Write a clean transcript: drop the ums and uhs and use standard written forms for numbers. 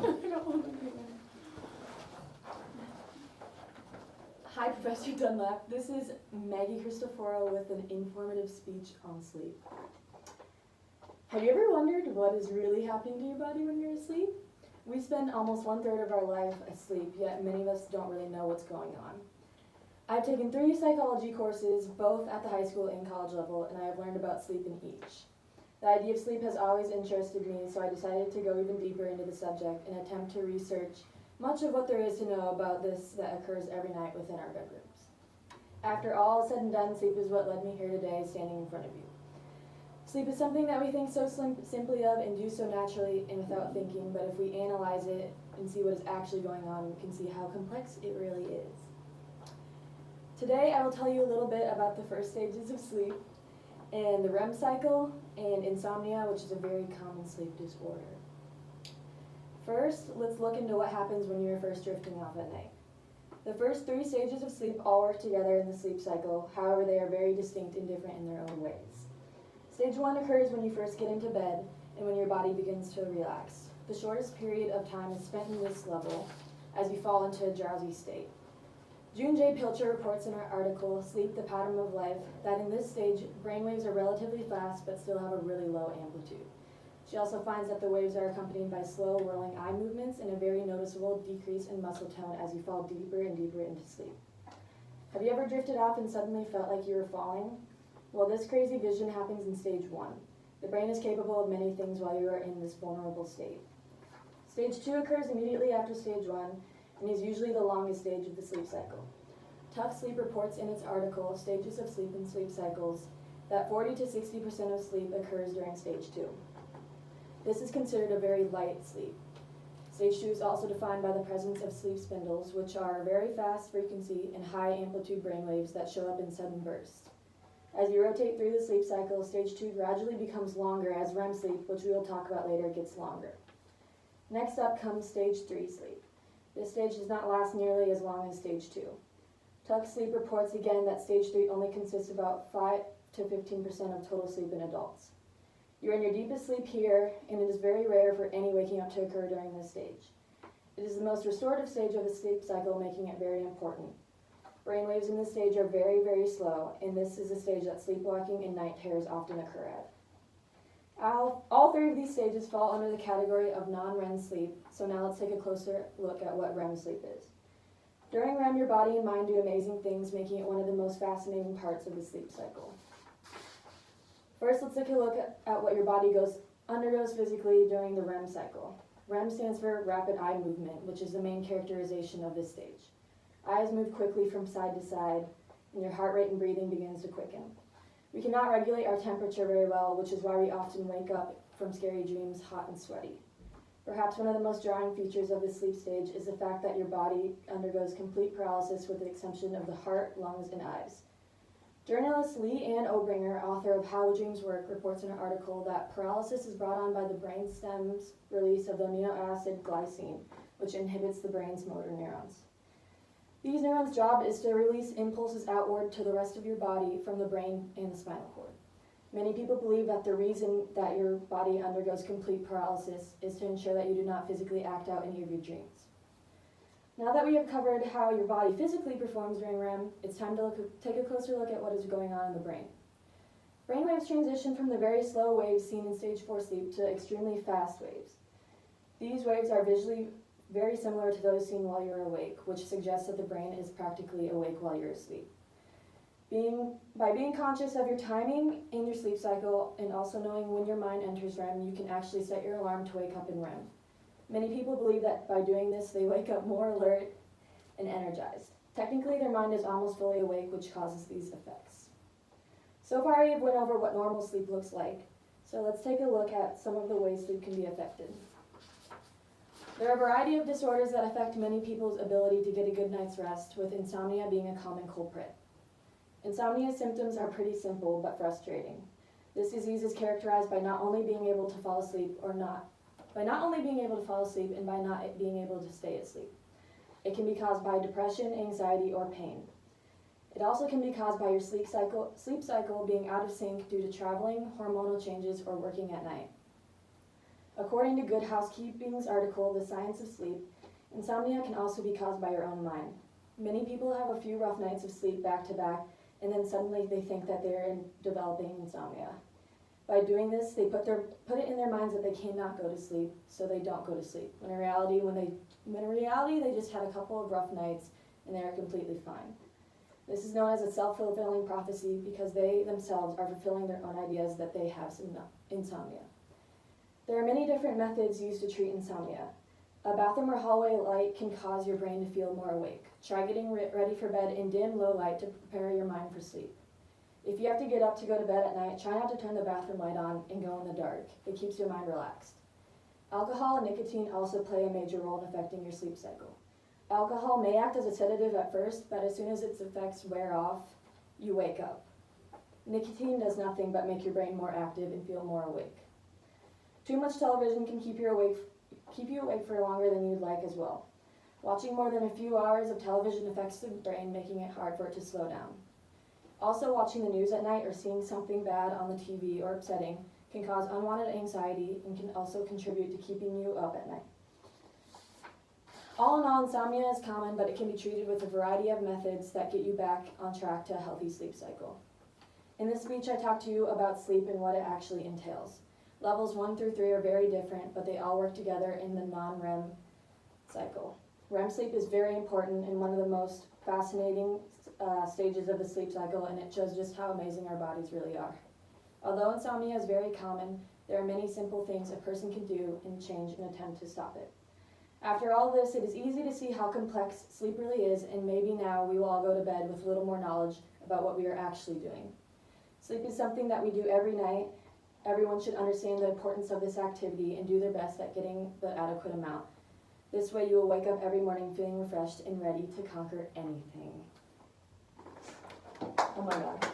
don't want to be there. Hi, Professor Dunlap. This is Maggie Cristoforo with an informative speech on sleep. Have you ever wondered what is really happening to your body when you're asleep? We spend almost 1/3 of our life asleep, yet many of us don't really know what's going on. I've taken 3 psychology courses, both at the high school and college level, and I have learned about sleep in each. The idea of sleep has always interested me, so I decided to go even deeper into the subject and attempt to research much of what there is to know about this that occurs every night within our bedrooms. After all is said and done, sleep is what led me here today, standing in front of you. Sleep is something that we think so simply of and do so naturally and without thinking, but if we analyze it and see what is actually going on, we can see how complex it really is. Today I will tell you a little bit about the first stages of sleep and the REM cycle and insomnia, which is a very common sleep disorder. First, let's look into what happens when you're first drifting off at night. The first 3 stages of sleep all work together in the sleep cycle, however they are very distinct and different in their own ways. Stage 1 occurs when you first get into bed and when your body begins to relax. The shortest period of time is spent in this level as you fall into a drowsy state. June J. Pilcher reports in her article, Sleep, the Pattern of Life, that in this stage, brainwaves are relatively fast but still have a really low amplitude. She also finds that the waves are accompanied by slow, whirling eye movements and a very noticeable decrease in muscle tone as you fall deeper and deeper into sleep. Have you ever drifted off and suddenly felt like you were falling? Well, this crazy vision happens in stage 1. The brain is capable of many things while you are in this vulnerable state. Stage 2 occurs immediately after stage 1 and is usually the longest stage of the sleep cycle. Tough Sleep reports in its article, Stages of Sleep and Sleep Cycles, that 40 to 60% of sleep occurs during stage 2. This is considered a very light sleep. Stage 2 is also defined by the presence of sleep spindles, which are very fast frequency and high amplitude brainwaves that show up in sudden bursts. As you rotate through the sleep cycle, stage 2 gradually becomes longer as REM sleep, which we will talk about later, gets longer. Next up comes stage 3 sleep. This stage does not last nearly as long as stage 2. Tuck Sleep reports again that stage 3 only consists of about 5 to 15% of total sleep in adults. You're in your deepest sleep here, and it is very rare for any waking up to occur during this stage. It is the most restorative stage of the sleep cycle, making it very important. Brainwaves in this stage are very, very slow, and this is a stage that sleepwalking and night terrors often occur at. All 3 of these stages fall under the category of non-REM sleep, so now let's take a closer look at what REM sleep is. During REM, your body and mind do amazing things, making it one of the most fascinating parts of the sleep cycle. First, let's take a look at what your body undergoes physically during the REM cycle. REM stands for rapid eye movement, which is the main characterization of this stage. Eyes move quickly from side to side, and your heart rate and breathing begins to quicken. We cannot regulate our temperature very well, which is why we often wake up from scary dreams hot and sweaty. Perhaps one of the most jarring features of this sleep stage is the fact that your body undergoes complete paralysis with the exception of the heart, lungs, and eyes. Journalist Lee Ann Obringer, author of How Dreams Work, reports in an article that paralysis is brought on by the brainstem's release of the amino acid glycine, which inhibits the brain's motor neurons. These neurons' job is to release impulses outward to the rest of your body from the brain and the spinal cord. Many people believe that the reason that your body undergoes complete paralysis is to ensure that you do not physically act out any of your dreams. Now that we have covered how your body physically performs during REM, it's time to take a closer look at what is going on in the brain. Brainwaves transition from the very slow waves seen in stage 4 sleep to extremely fast waves. These waves are visually very similar to those seen while you're awake, which suggests that the brain is practically awake while you're asleep. By being conscious of your timing in your sleep cycle and also knowing when your mind enters REM, you can actually set your alarm to wake up in REM. Many people believe that by doing this, they wake up more alert and energized. Technically, their mind is almost fully awake, which causes these effects. So far, we have went over what normal sleep looks like. So let's take a look at some of the ways sleep can be affected. There are a variety of disorders that affect many people's ability to get a good night's rest, with insomnia being a common culprit. Insomnia symptoms are pretty simple but frustrating. This disease is characterized by not only being able to fall asleep and by not being able to stay asleep. It can be caused by depression, anxiety, or pain. It also can be caused by your sleep cycle being out of sync due to traveling, hormonal changes, or working at night. According to Good Housekeeping's article, The Science of Sleep, insomnia can also be caused by your own mind. Many people have a few rough nights of sleep back to back, and then suddenly they think that they're developing insomnia. By doing this, they put it in their minds that they cannot go to sleep, so they don't go to sleep. When in reality, they just had a couple of rough nights and they are completely fine. This is known as a self-fulfilling prophecy because they themselves are fulfilling their own ideas that they have some insomnia. There are many different methods used to treat insomnia. A bathroom or hallway light can cause your brain to feel more awake. Try getting ready for bed in dim, low light to prepare your mind for sleep. If you have to get up to go to bed at night, try not to turn the bathroom light on and go in the dark. It keeps your mind relaxed. Alcohol and nicotine also play a major role in affecting your sleep cycle. Alcohol may act as a sedative at first, but as soon as its effects wear off, you wake up. Nicotine does nothing but make your brain more active and feel more awake. Too much television can keep you awake for longer than you'd like as well. Watching more than a few hours of television affects the brain, making it hard for it to slow down. Also, watching the news at night or seeing something bad on the TV or upsetting can cause unwanted anxiety and can also contribute to keeping you up at night. All in all, insomnia is common, but it can be treated with a variety of methods that get you back on track to a healthy sleep cycle. In this speech, I talked to you about sleep and what it actually entails. Levels 1 through 3 are very different, but they all work together in the non-REM cycle. REM sleep is very important and one of the most fascinating stages of the sleep cycle, and it shows just how amazing our bodies really are. Although insomnia is very common, there are many simple things a person can do and change in an attempt to stop it. After all this, it is easy to see how complex sleep really is, and maybe now we will all go to bed with a little more knowledge about what we are actually doing. Sleep is something that we do every night. Everyone should understand the importance of this activity and do their best at getting the adequate amount. This way you will wake up every morning feeling refreshed and ready to conquer anything. Oh my God.